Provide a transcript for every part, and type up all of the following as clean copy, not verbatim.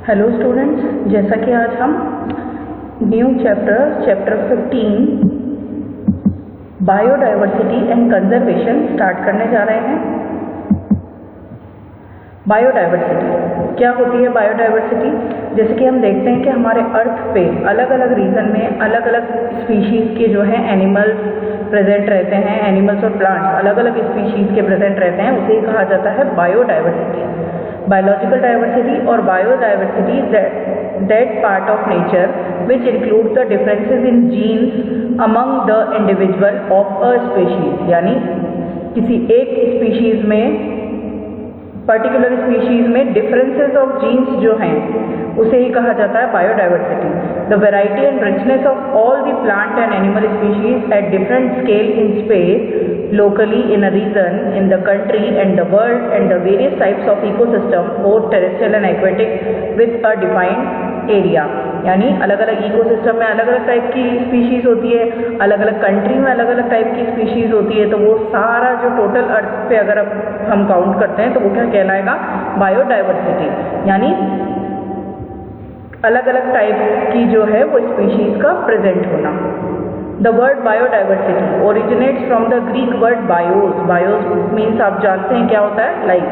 Hello students, जैसा कि आज हम new chapter 15 biodiversity and conservation start करने जा रहे हैं। बायोडाइवर्सिटी क्या होती है? बायोडाइवर्सिटी जैसे कि हम देखते हैं कि हमारे अर्थ पे अलग अलग रीजन में अलग अलग स्पीशीज़ के जो है एनिमल्स प्रेजेंट रहते हैं। एनिमल्स और प्लांट्स अलग अलग स्पीशीज़ के प्रेजेंट रहते हैं, उसे कहा जाता है biodiversity. Biological diversity or biodiversity is that part of nature which includes the differences in genes among the individual of a species। यानी किसी एक स्पीशीज में, पर्टिकुलर स्पीशीज में डिफरेंसेस ऑफ जीन्स जो हैं उसे ही कहा जाता है biodiversity. The variety and richness of all the plant and animal species at different scale in space, locally in a region, in the country and the world, and the various types of ecosystem both terrestrial and aquatic with a defined area। यानी अलग अलग ecosystem में अलग अलग type की species होती है, अलग अलग कंट्री में अलग अलग टाइप की स्पीशीज होती है। तो वो सारा जो टोटल अर्थ पे अगर हम काउंट करते हैं तो वो क्या कहलाएगा? बायोडाइवर्सिटी। यानी अलग अलग टाइप की जो है वो स्पीशीज का प्रेजेंट होना। The word biodiversity originates from the Greek word bios। bios means आप जानते हैं क्या होता है? life,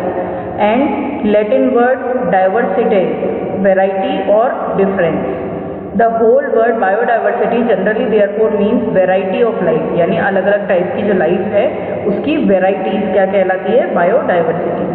and Latin word diversity, variety or difference। The whole word biodiversity generally therefore means variety of life। यानी अलग अलग टाइप की जो लाइफ है उसकी वेराइटीज क्या कहलाती है? Biodiversity.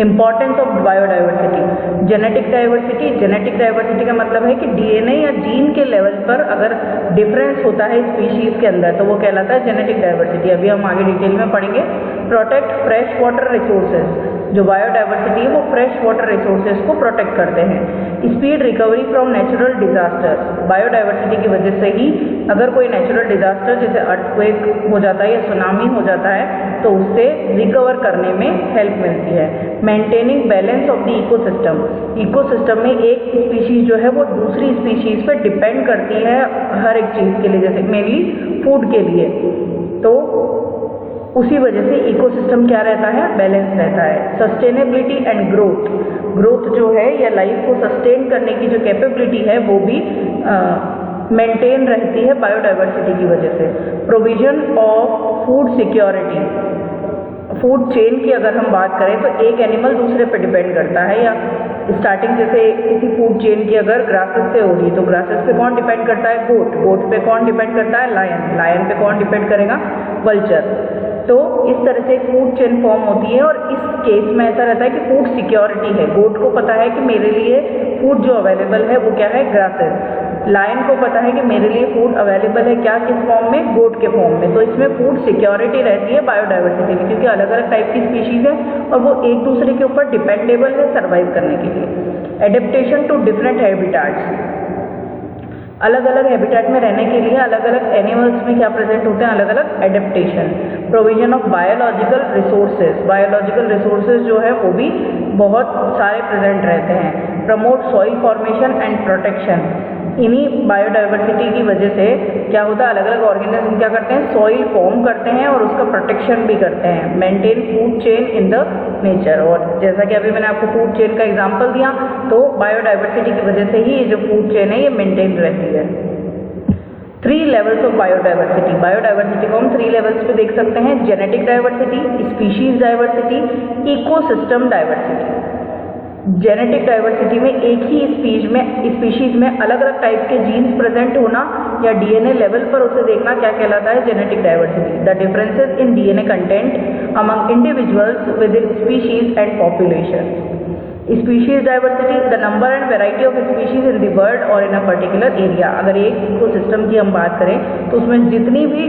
Importance of biodiversity. Genetic diversity, genetic diversity का मतलब है कि डीएनए या जीन के लेवल पर अगर डिफरेंस होता है स्पीशीज के अंदर तो वो कहलाता है जेनेटिक डाइवर्सिटी। अभी हम आगे डिटेल में पढ़ेंगे। Protect fresh water resources. जो बायोडाइवर्सिटी है वो फ्रेश वाटर रिसोर्सेज को प्रोटेक्ट करते हैं। Speed recovery from natural disasters. Biodiversity की वजह से ही अगर कोई नेचुरल डिजास्टर जैसे अर्थक्वेक हो जाता है या सुनामी हो जाता है तो उससे रिकवर करने में हेल्प मिलती है। Maintaining balance of the ecosystem. Ecosystem में एक स्पीशीज जो है वो दूसरी स्पीशीज पे डिपेंड करती है हर एक चीज़ के लिए, जैसे मेनली फूड के लिए। तो उसी वजह से इकोसिस्टम क्या रहता है? बैलेंस रहता है। Sustainability and growth. ग्रोथ जो है या लाइफ को सस्टेन करने की जो कैपेबिलिटी है वो भी मेंटेन रहती है बायोडाइवर्सिटी की वजह से। Provision of food security. Food chain की अगर हम बात करें तो एक एनिमल दूसरे पे डिपेंड करता है, या स्टार्टिंग जैसे किसी फूड चेन की अगर ग्रासेस से हो रही है तो ग्रासेस पे कौन डिपेंड करता है? गोट। गोट पे कौन डिपेंड करता है? लायन। लायन पे कौन डिपेंड करेगा? वल्चर। तो इस तरह से फूड चेन फॉर्म होती है और इस केस में ऐसा रहता है कि फूड सिक्योरिटी है। गोट को पता है कि मेरे लिए फूड जो अवेलेबल है वो क्या है? ग्रासेस। लायन को पता है कि मेरे लिए फूड अवेलेबल है क्या? किस फॉर्म में? गोट के फॉर्म में। तो इसमें फूड सिक्योरिटी रहती है बायोडाइवर्सिटी में, क्योंकि अलग अलग टाइप की स्पीशीज है और वो एक दूसरे के ऊपर डिपेंडेबल है सर्वाइव करने के लिए। Adaptation to different habitats. अलग अलग हैबिटेट में रहने के लिए अलग अलग एनिमल्स में क्या प्रेजेंट होते हैं? अलग अलग adaptation. Provision of biological resources. Biological resources जो है वो भी बहुत सारे प्रेजेंट रहते हैं। Promote soil formation and protection. इन्हीं बायोडाइवर्सिटी की वजह से क्या होता है? अलग अलग ऑर्गेनिज्म क्या करते हैं? सॉइल फॉर्म करते हैं और उसका प्रोटेक्शन भी करते हैं। Maintain food chain in the nature. और जैसा कि अभी मैंने आपको फूड चेन का एग्जांपल दिया तो बायोडाइवर्सिटी की वजह से ही ये जो फूड चेन है ये मेंटेन रहती है। 3 लेवल्स ऑफ बायोडाइवर्सिटी। बायोडाइवर्सिटी को हम 3 लेवल्स पे देख सकते हैं। Genetic diversity, species diversity, ecosystem diversity. Genetic diversity में एक ही स्पीशीज में अलग अलग टाइप के जीन्स प्रेजेंट होना या डीएनए लेवल पर उसे देखना क्या कहलाता है? Genetic diversity. The differences in DNA content among individuals with in species and population. Species diversity, the number and variety of species in the world और इन अ पर्टिकुलर एरिया। अगर एक इकोसिस्टम की हम बात करें तो उसमें जितनी भी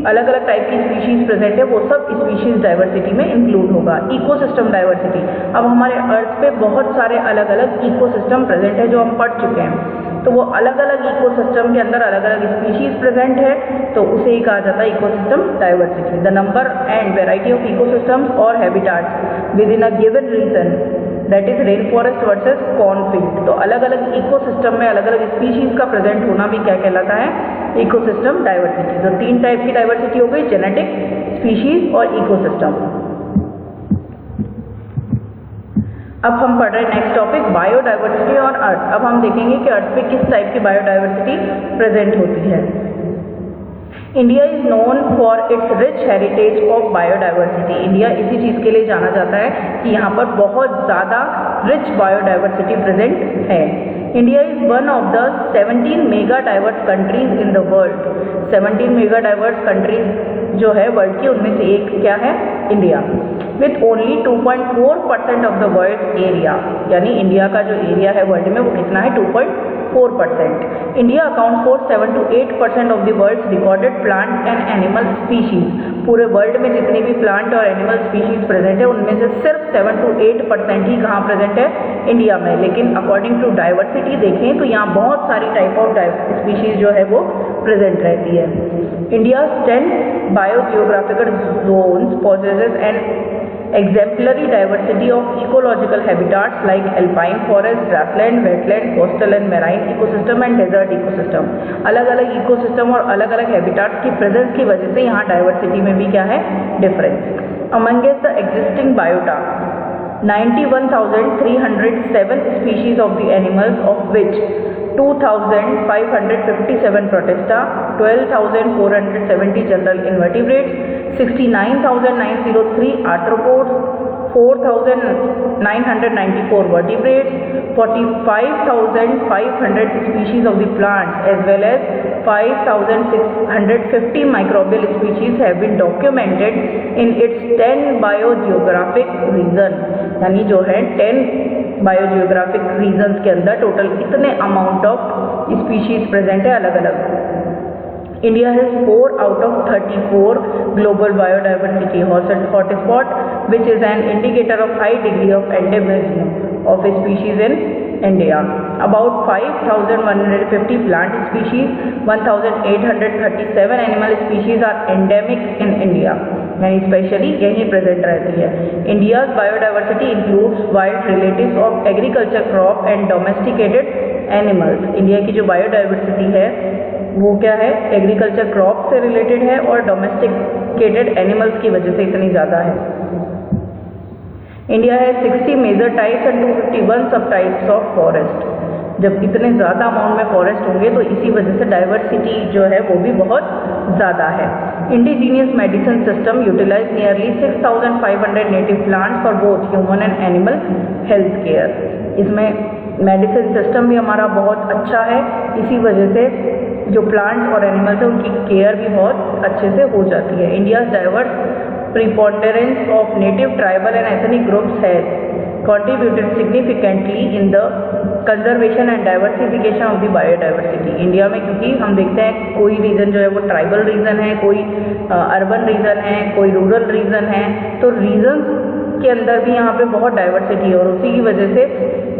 अलग अलग टाइप की स्पीशीज प्रेजेंट है वो सब स्पीशीज डाइवर्सिटी में इंक्लूड होगा। इकोसिस्टम डाइवर्सिटी, अब हमारे अर्थ पे बहुत सारे अलग अलग इकोसिस्टम प्रेजेंट है जो हम पढ़ चुके हैं। तो वो अलग अलग इकोसिस्टम के अंदर अलग अलग स्पीशीज प्रेजेंट है तो उसे ही कहा जाता है ecosystem diversity. The number and variety of ecosystems और habitats within a given region, that is rain forest versus cornfield. तो अलग अलग इकोसिस्टम में अलग अलग स्पीशीज का प्रेजेंट होना भी क्या कहलाता है? Ecosystem diversity. तो 3 टाइप की डाइवर्सिटी हो गई, जेनेटिक, स्पीशीज और इकोसिस्टम। अब हम पढ़ रहे हैं next topic biodiversity on earth. अब हम देखेंगे कि अर्थ पे किस टाइप की बायोडाइवर्सिटी प्रेजेंट होती है। India is known for its rich heritage of biodiversity. India इसी चीज़ के लिए जाना जाता है कि यहाँ पर बहुत ज़्यादा रिच बायोडाइवर्सिटी प्रेजेंट है। India is one of the 17 mega diverse countries in the world. 17 mega diverse countries जो है वर्ल्ड की, उनमें से एक क्या है? India. With only 2.4% of the world area, यानी इंडिया का जो एरिया है वर्ल्ड में वो कितना है? 2.4%। India account for 7 to 8% of the world recorded plant and animal species. पूरे वर्ल्ड में जितनी भी प्लांट और एनिमल स्पीशीज प्रेजेंट है उनमें से सिर्फ 7 to 8% ही कहाँ प्रेजेंट है? इंडिया में। लेकिन अकॉर्डिंग टू डाइवर्सिटी देखें तो यहाँ बहुत सारी टाइप ऑफ स्पीशीज जो है वो प्रेजेंट रहती है। India 10 biogeographical zones possesses an exemplary diversity of ecological habitats like alpine forest, grassland, wetland, coastal and marine ecosystem and desert ecosystem। अलग अलग इकोसिस्टम और अलग अलग हैबिटाट्स की प्रेजेंस की वजह से यहाँ डाइवर्सिटी में भी क्या है? Difference. Amongst the existing biota 91,307 species of the animals, of which 2,557 protista, 12,470 general invertebrates, 69,903 arthropods, 4,994 vertebrates, 45,500 species of the plants as well as 5,650 microbial species have been documented in its 10 biogeographic region। यानी जो है 10 biogeographic regions के अंदर total कितने amount of species present है अलग अलग। India has 4 out of 34 global biodiversity hotspot, which is an indicator of high degree of endemism of species in India। About 5,150 plant species, 1,837 animal species are endemic in India, यानी specially यही present रहती है। India's biodiversity includes wild relatives of agriculture crop and domesticated animals. India की जो biodiversity है वो क्या है? एग्रीकल्चर क्रॉप से रिलेटेड है और डोमेस्टिकेटेड एनिमल्स की वजह से इतनी ज़्यादा है। इंडिया है 60 मेजर टाइप्स एंड 251 सब टाइप्स ऑफ फॉरेस्ट। जब इतने ज़्यादा अमाउंट में फॉरेस्ट होंगे तो इसी वजह से डाइवर्सिटी जो है वो भी बहुत ज़्यादा है। Indigenous medicine system utilize nearly 6,500 native plants for both human and animal health care. इसमें मेडिसिन सिस्टम भी हमारा बहुत अच्छा है, इसी वजह से जो प्लांट्स और एनिमल्स है उनकी केयर भी बहुत अच्छे से हो जाती है। India's diverse preponderance of native tribal and ethnic groups has contributed significantly in the conservation and diversification of the biodiversity। India में क्योंकि हम देखते हैं कोई रीजन जो है वो ट्राइबल रीजन है, कोई अर्बन रीजन है, कोई रूरल रीजन है, तो रीजन्स के अंदर भी यहाँ पे बहुत डाइवर्सिटी है और उसी की वजह से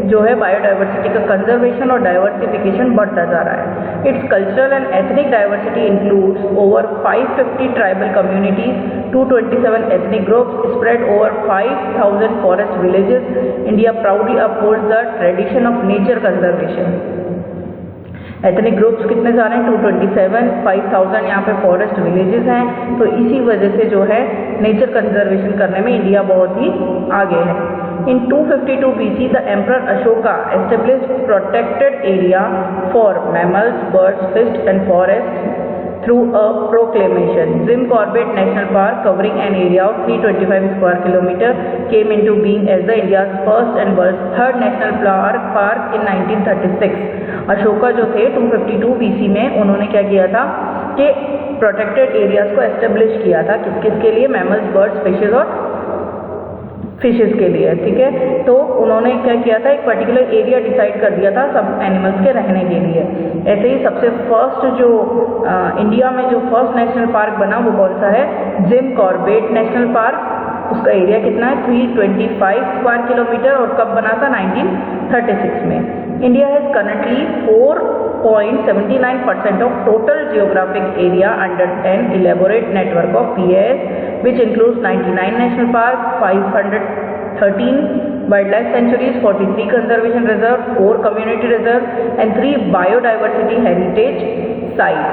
जो है बायोडाइवर्सिटी का कंजर्वेशन और डाइवर्सिफिकेशन बढ़ता जा रहा है। It's cultural and ethnic diversity includes over 550 tribal communities, 227 ethnic groups spread over 5,000 forest villages. India proudly upholds the tradition of nature conservation. Ethnic groups कितने सारे हैं? 227, 5,000 यहाँ पे फॉरेस्ट विलेजेस हैं, तो इसी वजह से जो है नेचर कंजर्वेशन करने में इंडिया बहुत ही आगे है। In 252 BC, the Emperor Ashoka established protected area for mammals, birds, fish and forests through a proclamation. Jim Corbett National Park, covering an area of 325 square kilometers, came into being as the India's first and world's third national park in 1936। Ashoka जो थे 252 BC में उन्होंने क्या किया था कि protected areas को establish किया था। किस किस के लिए? मैमल्स, बर्ड्स, फिशेज और फिशेस के लिए, ठीक है। तो उन्होंने क्या किया था? एक पर्टिकुलर एरिया डिसाइड कर दिया था सब एनिमल्स के रहने के लिए। ऐसे ही सबसे फर्स्ट जो इंडिया में जो फर्स्ट नेशनल पार्क बना वो कौन सा है? Jim Corbett national park. उसका एरिया कितना है? 325 स्क्वायर किलोमीटर और कब बना था? 1936 में। India has currently 4.79% of total geographic area under an elaborate network of PAS, which includes 99 national parks, 513 wildlife sanctuaries, 43 conservation reserves, 4 community reserves, and 3 biodiversity heritage sites।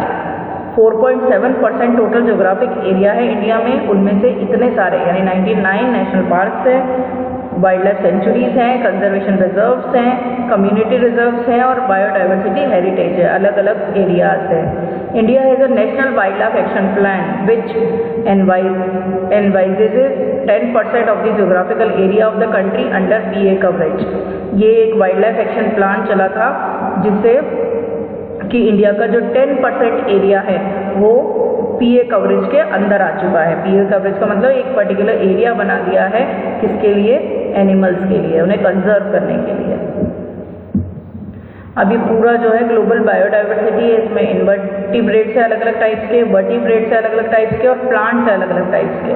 4.7% total geographic area है India में, उनमें से इतने सारे यानी 99 national parks है, wildlife sanctuaries हैं, conservation reserves हैं, कम्युनिटी रिजर्व्स हैं और बायोडाइवर्सिटी हेरिटेज है, अलग अलग एरियाज है। India has a national wildlife action plan which envisages 10% of the geographical area of the country under PA coverage. ये एक वाइल्ड लाइफ एक्शन प्लान चला था जिससे कि इंडिया का जो 10% एरिया है वो PA कवरेज के अंदर आ चुका है। PA कवरेज का मतलब एक पर्टिकुलर एरिया बना दिया है, किसके लिए? एनिमल्स के लिए, उन्हें कंजर्व करने के लिए। अभी पूरा जो है ग्लोबल बायोडाइवर्सिटी है, इसमें इनवर्टिब्रेट्स है अलग अलग टाइप्स के, वर्टिब्रेट्स है अलग अलग टाइप्स के और प्लांट्स है अलग अलग टाइप्स के।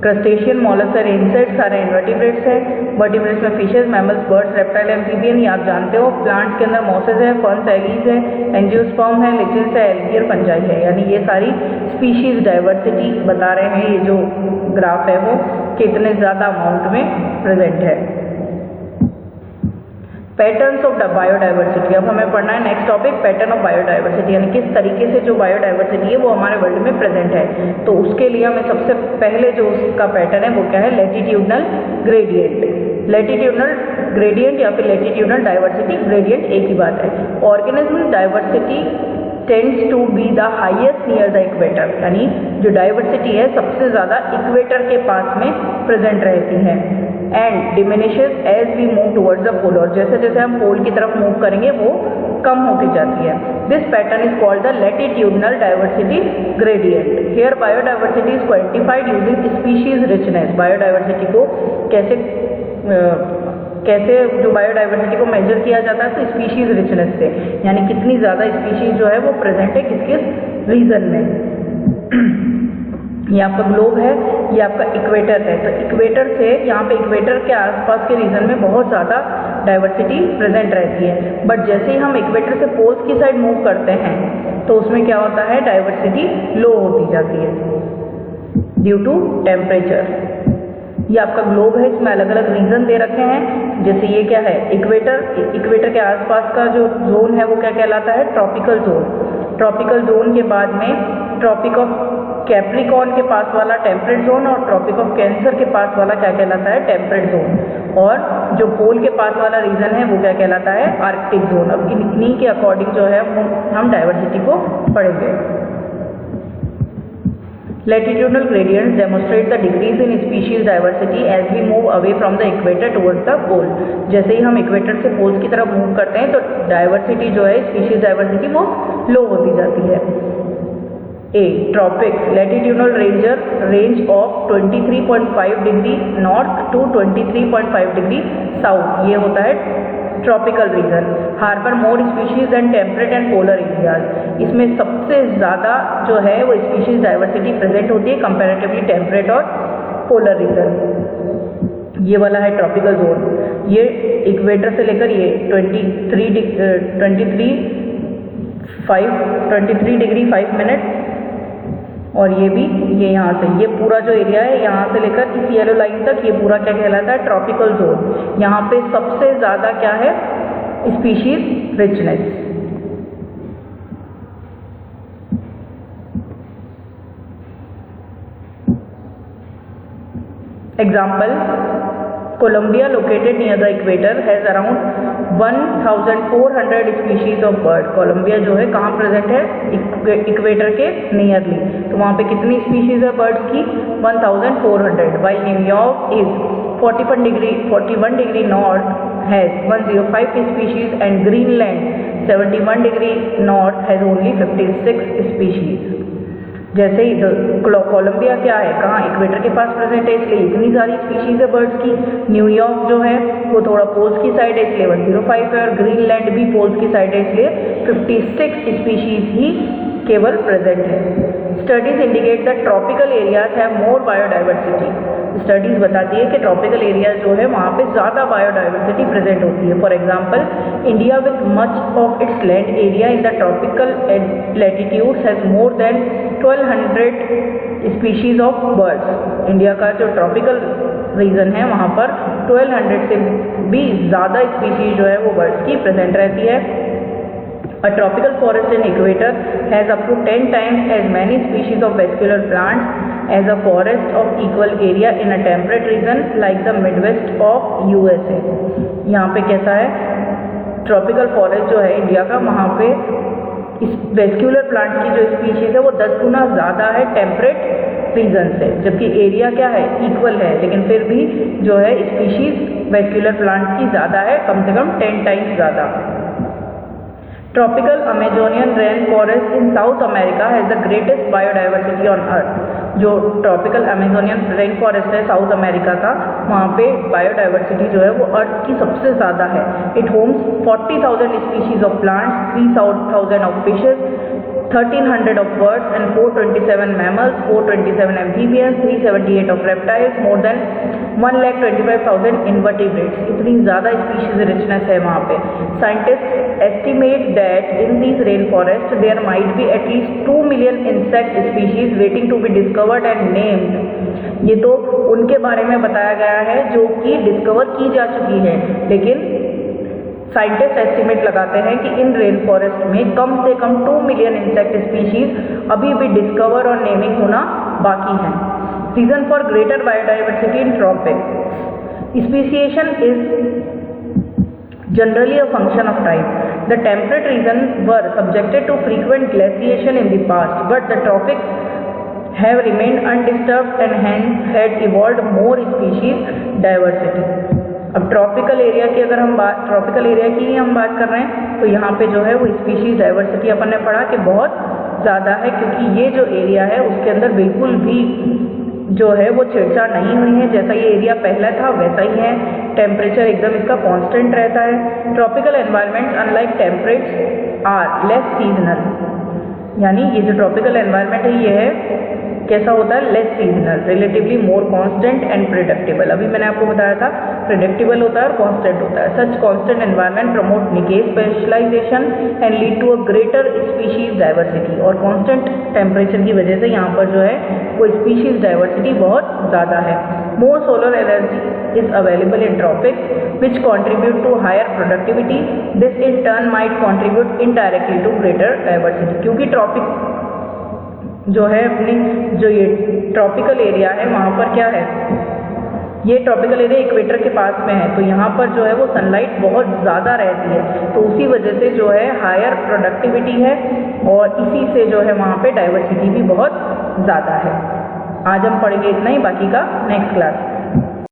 क्रस्टेशियन, मोलस्कर, इंसेक्ट सारे इनवर्टिब्रेट्स है। वर्टिब्रेट्स में fishes, mammals, birds, reptile, amphibian, ये आप जानते हो। प्लांट्स के अंदर मॉसेज है, फर्न्स, एलीज है, एंजियोस्पर्म है, लिचेंस है, एल्गी और फंजाई है। यानी ये सारी स्पीशीज डाइवर्सिटी बता रहे हैं। ये जो ग्राफ है वो कितने ज़्यादा अमाउंट में प्रेजेंट है। पैटर्न्स ऑफ बायोडाइवर्सिटी, अब हमें पढ़ना है next topic, pattern of biodiversity, यानी किस तरीके से जो बायोडाइवर्सिटी है वो हमारे वर्ल्ड में प्रेजेंट है। तो उसके लिए हमें सबसे पहले जो उसका पैटर्न है वो क्या है? Latitudinal gradient. लैटिट्यूडनल ग्रेडियंट या फिर लैटिट्यूडनल डाइवर्सिटी ग्रेडियंट एक ही बात है। Organism diversity tends to be the highest near the equator, यानी जो डाइवर्सिटी है सबसे ज़्यादा इक्वेटर के पास में प्रेजेंट रहती है। And diminishes as we move towards the pole, और जैसे जैसे हम पोल की तरफ मूव करेंगे वो कम होती जाती है। This pattern is called the latitudinal diversity gradient. Here biodiversity is quantified using species richness. Biodiversity को कैसे जो बायोडाइवर्सिटी को मेजर किया जाता है? तो स्पीशीज रिचनेस से, यानी कितनी ज़्यादा स्पीशीज जो है वो प्रेजेंट है किस किस रीजन में। ये आपका ग्लोब है, ये आपका इक्वेटर है। तो इक्वेटर से यहाँ पे इक्वेटर के आसपास के रीजन में बहुत ज़्यादा डाइवर्सिटी प्रेजेंट रहती है। बट जैसे ही हम इक्वेटर से पोल्स की साइड मूव करते हैं तो उसमें क्या होता है? डाइवर्सिटी लो होती जाती है ड्यू टू टेम्परेचर। ये आपका ग्लोब है, इसमें अलग अलग रीजन दे रखे हैं। जैसे ये क्या है? इक्वेटर। इक्वेटर के आसपास का जो जोन है वो क्या कहलाता है? Tropical zone. ट्रॉपिकल जोन के बाद में ट्रॉपिक ऑफ कैप्रिकॉर्न के पास वाला टेम्परेट जोन और ट्रॉपिक ऑफ कैंसर के पास वाला क्या कहलाता है? Temperate zone. और जो पोल के पास वाला रीजन है वो क्या कहलाता है? Arctic zone. अब इन्हीं के अकॉर्डिंग जो है हम डाइवर्सिटी को पढ़ेंगे। Latitudinal gradients demonstrate the decrease in species diversity as we move away from the equator towards the pole. जैसे ही हम इक्वेटर से पोल्स की तरफ मूव करते हैं तो डाइवर्सिटी जो है, स्पीशीज डाइवर्सिटी वो लो होती जाती है। A. Tropics. Latitudinal range of 23.5 degree north to 23.5 degree south, ये होता है tropical region. Harbour more species and temperate and polar areas, इसमें सबसे ज़्यादा जो है वो स्पीशीज डाइवर्सिटी प्रेजेंट होती है कंपैरेटिवली टेम्परेट और पोलर रीजन। ये वाला है ट्रॉपिकल जोन, ये इक्वेटर से लेकर ये 23 डिग्री 5 मिनट, और ये भी ये यहाँ से, ये पूरा जो एरिया है यहाँ से लेकर इस येलो लाइन तक, ये पूरा क्या कहलाता है? Tropical zone. यहाँ पे सबसे ज़्यादा क्या है? Species richness. Example, Colombia located near the equator has around 1400 species of bird. Colombia जो है कहाँ प्रेजेंट है? इक्वेटर के नियरली। तो वहाँ पे कितनी स्पीशीज है बर्ड्स की? 1400। While New York is 41 degree north has 105 species and Greenland 71 degree north has only 56 species. जैसे ही कोलंबिया क्या है? कहाँ? इक्वेटर के पास प्रेजेंट है, इसलिए इतनी सारी स्पीशीज है बर्ड्स की। न्यूयॉर्क जो है वो थोड़ा पोल्स की साइड है, इसलिए 105 है, और ग्रीनलैंड भी पोल्स की साइड है, इसलिए 56 स्पीशीज ही केवल प्रेजेंट है। Studies indicate that tropical areas have more biodiversity. Studies बताती है कि ट्रॉपिकल एरिया जो है वहाँ पे ज़्यादा बायोडाइवर्सिटी प्रेजेंट होती है। For example, India with much of its land area in the tropical latitudes has more than 1200 species of birds. India का जो ट्रॉपिकल रीजन है वहाँ पर 1200 से भी ज़्यादा स्पीशीज जो है वो बर्ड्स की प्रेजेंट रहती है। A tropical forest in equator has up to 10 times as many species of vascular plants as a forest of equal area in a temperate region like the Midwest of USA। यहाँ पे कैसा है, tropical forest जो है India का, वहाँ पे इस वेस्क्यूलर प्लांट की जो स्पीशीज है वो 10 गुना ज़्यादा है टेम्परेट रीजन से, जबकि एरिया क्या है, इक्वल है, लेकिन फिर भी जो है स्पीशीज वेस्क्यूलर प्लांट की ज़्यादा है, कम से कम 10 टाइम्स ज़्यादा। Tropical Amazonian rain forest in south America has the greatest biodiversity on earth. जो ट्रॉपिकल अमेजोनियन रेन फॉरेस्ट है साउथ अमेरिका का, वहाँ पे बायोडाइवर्सिटी जो है वो अर्थ की सबसे ज़्यादा है। It homes 40,000 species of plants, 3,000 of fishes, 1,300 of birds and 427 mammals, 427 amphibians, 378 of reptiles, more than 1,25,000 invertebrates। इतनी ज़्यादा स्पीशीज रिचनेस है वहाँ पे। Scientist estimate that in these rain forest there might be at least 2 million insect species waiting to be discovered and named। ये तो उनके बारे में बताया गया है जो कि डिस्कवर की जा चुकी है, लेकिन साइंटिस्ट एस्टिमेट लगाते हैं कि इन रेन फॉरेस्ट में कम से कम 2 million इंसेक्ट स्पीशीज अभी भी डिस्कवर और नेमिंग होना बाकी है। Region for greater biodiversity in tropics, speciation is generally a function of time. The temperate region were subjected to frequent glaciation in the past, but the tropics have remained undisturbed and hence had evolved more species diversity। अब tropical area की अगर हम tropical area की ही हम बात कर रहे हैं तो यहाँ पे जो है वो स्पीशीज डाइवर्सिटी अपन ने पढ़ा कि बहुत ज़्यादा है, क्योंकि ये जो एरिया है उसके अंदर बिल्कुल भी जो है वो छेड़छाड़ नहीं हुई है। जैसा ये एरिया पहला था वैसा ही है, टेम्परेचर एकदम इसका कांस्टेंट रहता है। Tropical environment unlike temperates are less seasonal, यानी ये जो ट्रॉपिकल एनवायरनमेंट है ये है कैसा होता है, less seasonal, relatively more constant and predictable. अभी मैंने आपको बताया था प्रेडिक्टेबल होता है और कांस्टेंट होता है। Such constant environment promote niches specialisation and lead to a greater species diversity. और कांस्टेंट टेम्परेचर की वजह से यहाँ पर जो है वो स्पीशीज डाइवर्सिटी बहुत ज़्यादा है। More solar energy is available in tropics which contribute to higher productivity. This in turn might contribute indirectly to greater diversity. क्योंकि ट्रॉपिक जो है अपनी जो ये ट्रॉपिकल एरिया है वहाँ पर क्या है, ये ट्रॉपिकल एरिया इक्वेटर के पास में है, तो यहाँ पर जो है वो सनलाइट बहुत ज़्यादा रहती है, तो उसी वजह से जो है हायर प्रोडक्टिविटी है और इसी से जो है वहाँ पे डाइवर्सिटी भी बहुत ज़्यादा है। आज हम पढ़ेंगे इतना ही, बाकी का नेक्स्ट क्लास।